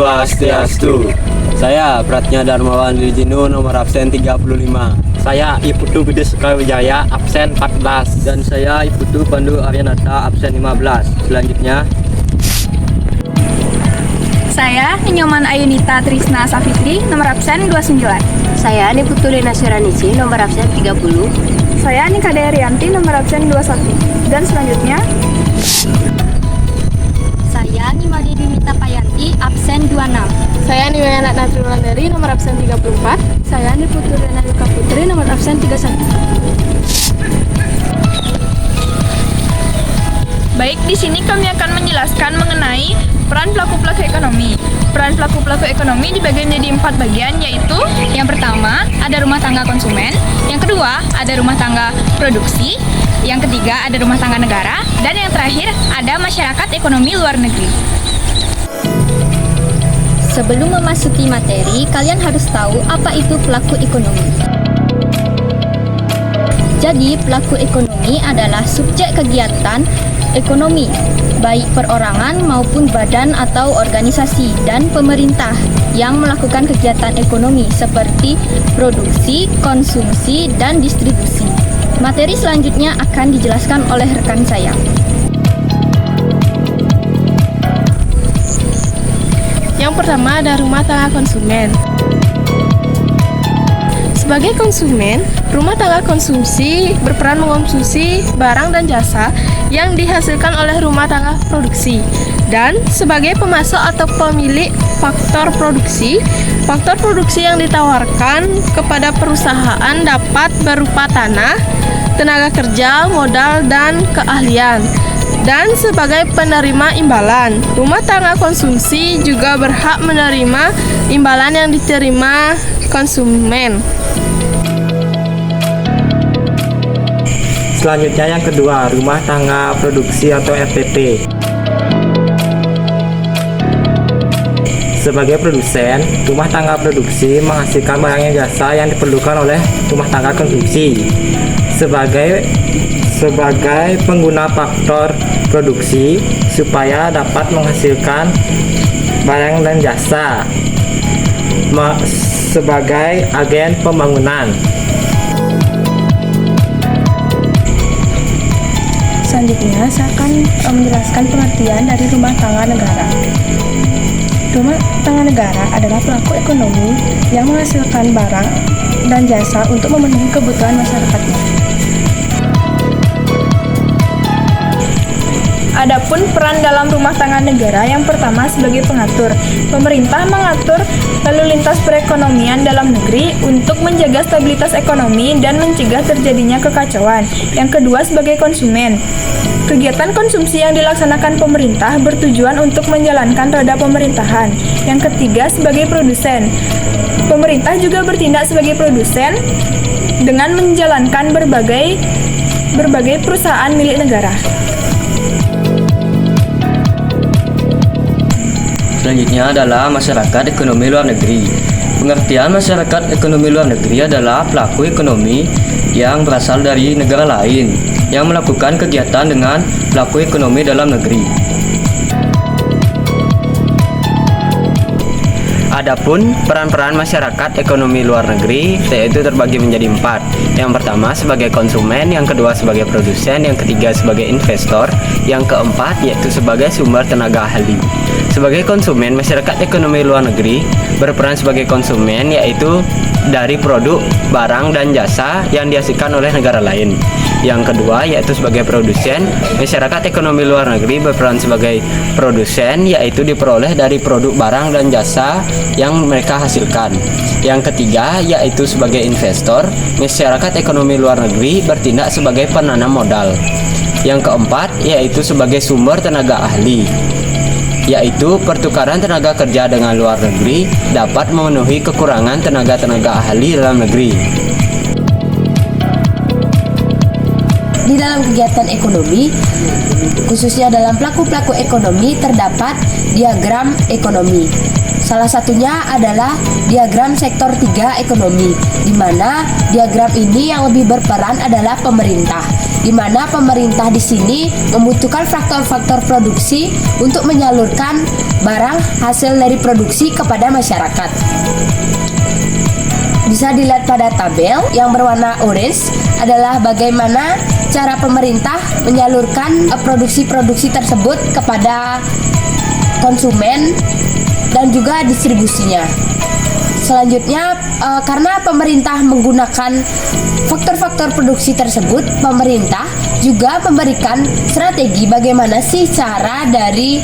Swastiastu. Saya Pratnya Darmawan Wijinu, nomor absen 35. Saya Iputu Budi Sukawijaya, absen 14. Dan saya Iputu Pandu Aryanata, absen 15. Selanjutnya, Saya Nyoman Ayunita Trisna Safitri, nomor absen 29. Saya Niputu Lena Suranisi, nomor absen 30. Saya Nikade Rianti, nomor absen 21. Dan selanjutnya, Saya Nimadi Dinita Payanti, absen 26. saya Niwayana Natrulandari, nomor absen 34. Saya Niputu Rena Yuka Putri, nomor absen 31. Baik, di sini kami akan menjelaskan mengenai peran pelaku-pelaku ekonomi. Peran pelaku-pelaku ekonomi dibagi menjadi 4 bagian, yaitu yang pertama ada rumah tangga konsumen, yang kedua ada rumah tangga produksi, yang ketiga ada rumah tangga negara, dan yang terakhir ada masyarakat ekonomi luar negeri. Sebelum memasuki materi, kalian harus tahu apa itu pelaku ekonomi. Jadi, pelaku ekonomi adalah subjek kegiatan ekonomi, baik perorangan maupun badan atau organisasi dan pemerintah yang melakukan kegiatan ekonomi seperti produksi, konsumsi, dan distribusi. Materi selanjutnya akan dijelaskan oleh rekan saya. Yang pertama ada rumah tangga konsumen. Sebagai konsumen, rumah tangga konsumsi berperan mengonsumsi barang dan jasa yang dihasilkan oleh rumah tangga produksi. Dan sebagai pemasok atau pemilik faktor produksi yang ditawarkan kepada perusahaan dapat berupa tanah, tenaga kerja, modal, dan keahlian. Dan sebagai penerima imbalan, rumah tangga konsumsi juga berhak menerima imbalan yang diterima konsumen. Selanjutnya yang kedua, rumah tangga produksi atau RTP. Sebagai produsen, rumah tangga produksi menghasilkan barang dan jasa yang diperlukan oleh rumah tangga konsumsi. Sebagai pengguna faktor produksi supaya dapat menghasilkan barang dan jasa. Sebagai agen pembangunan. Selanjutnya, saya akan menjelaskan pengertian dari rumah tangga negara. Rumah tangga negara adalah pelaku ekonomi yang menghasilkan barang dan jasa untuk memenuhi kebutuhan masyarakatnya. Adapun peran dalam rumah tangga negara, yang pertama sebagai pengatur. Pemerintah mengatur lalu lintas perekonomian dalam negeri untuk menjaga stabilitas ekonomi dan mencegah terjadinya kekacauan. Yang kedua sebagai konsumen. Kegiatan konsumsi yang dilaksanakan pemerintah bertujuan untuk menjalankan roda pemerintahan. Yang ketiga sebagai produsen. Pemerintah juga bertindak sebagai produsen dengan menjalankan berbagai perusahaan milik negara. selanjutnya adalah masyarakat ekonomi luar negeri. Pengertian masyarakat ekonomi luar negeri adalah pelaku ekonomi yang berasal dari negara lain yang melakukan kegiatan dengan pelaku ekonomi dalam negeri. Adapun peran-peran masyarakat ekonomi luar negeri yaitu terbagi menjadi 4. Yang pertama sebagai konsumen, yang kedua sebagai produsen, yang ketiga sebagai investor, yang keempat yaitu sebagai sumber tenaga ahli. Sebagai konsumen, masyarakat ekonomi luar negeri berperan sebagai konsumen yaitu dari produk, barang, dan jasa yang dihasilkan oleh negara lain. Yang kedua yaitu sebagai produsen, masyarakat ekonomi luar negeri berperan sebagai produsen yaitu diperoleh dari produk, barang, dan jasa yang mereka hasilkan. Yang ketiga yaitu sebagai investor, masyarakat ekonomi luar negeri bertindak sebagai penanam modal. Yang keempat yaitu sebagai sumber tenaga ahli, yaitu pertukaran tenaga kerja dengan luar negeri dapat memenuhi kekurangan tenaga ahli dalam negeri. Di dalam kegiatan ekonomi, khususnya dalam pelaku-pelaku ekonomi, terdapat diagram ekonomi. Salah satunya adalah diagram sektor 3 ekonomi, di mana diagram ini yang lebih berperan adalah pemerintah, di mana pemerintah di sini membutuhkan faktor-faktor produksi untuk menyalurkan barang hasil dari produksi kepada masyarakat. Bisa dilihat pada tabel yang berwarna orange adalah bagaimana cara pemerintah menyalurkan produksi-produksi tersebut kepada konsumen dan juga distribusinya. Selanjutnya, karena pemerintah menggunakan faktor-faktor produksi tersebut, pemerintah juga memberikan strategi bagaimana sih cara dari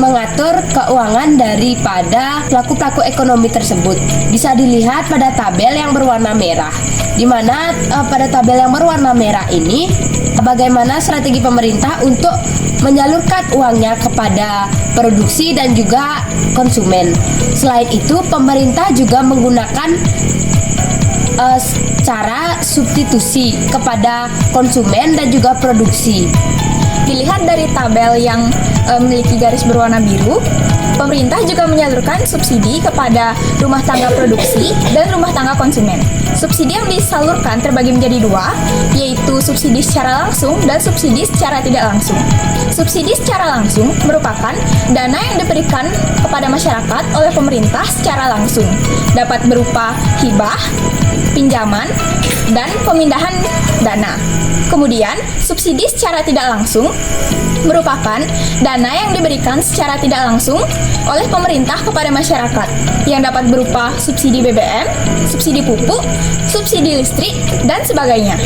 mengatur keuangan daripada pelaku-pelaku ekonomi tersebut. Bisa dilihat pada tabel yang berwarna merah, di mana pada tabel yang berwarna merah ini bagaimana strategi pemerintah untuk menyalurkan uangnya kepada produksi dan juga konsumen. Selain itu, pemerintah juga menggunakan cara substitusi kepada konsumen dan juga produksi. Dilihat dari tabel yang memiliki garis berwarna biru, pemerintah juga menyalurkan subsidi kepada rumah tangga produksi dan rumah tangga konsumen. Subsidi yang disalurkan terbagi menjadi dua, yaitu subsidi secara langsung dan subsidi secara tidak langsung. Subsidi secara langsung merupakan dana yang diberikan kepada masyarakat oleh pemerintah secara langsung, dapat berupa hibah, pinjaman, dan pemindahan dana. Kemudian, subsidi secara tidak langsung merupakan dana yang diberikan secara tidak langsung oleh pemerintah kepada masyarakat yang dapat berupa subsidi BBM, subsidi pupuk, subsidi listrik, dan sebagainya.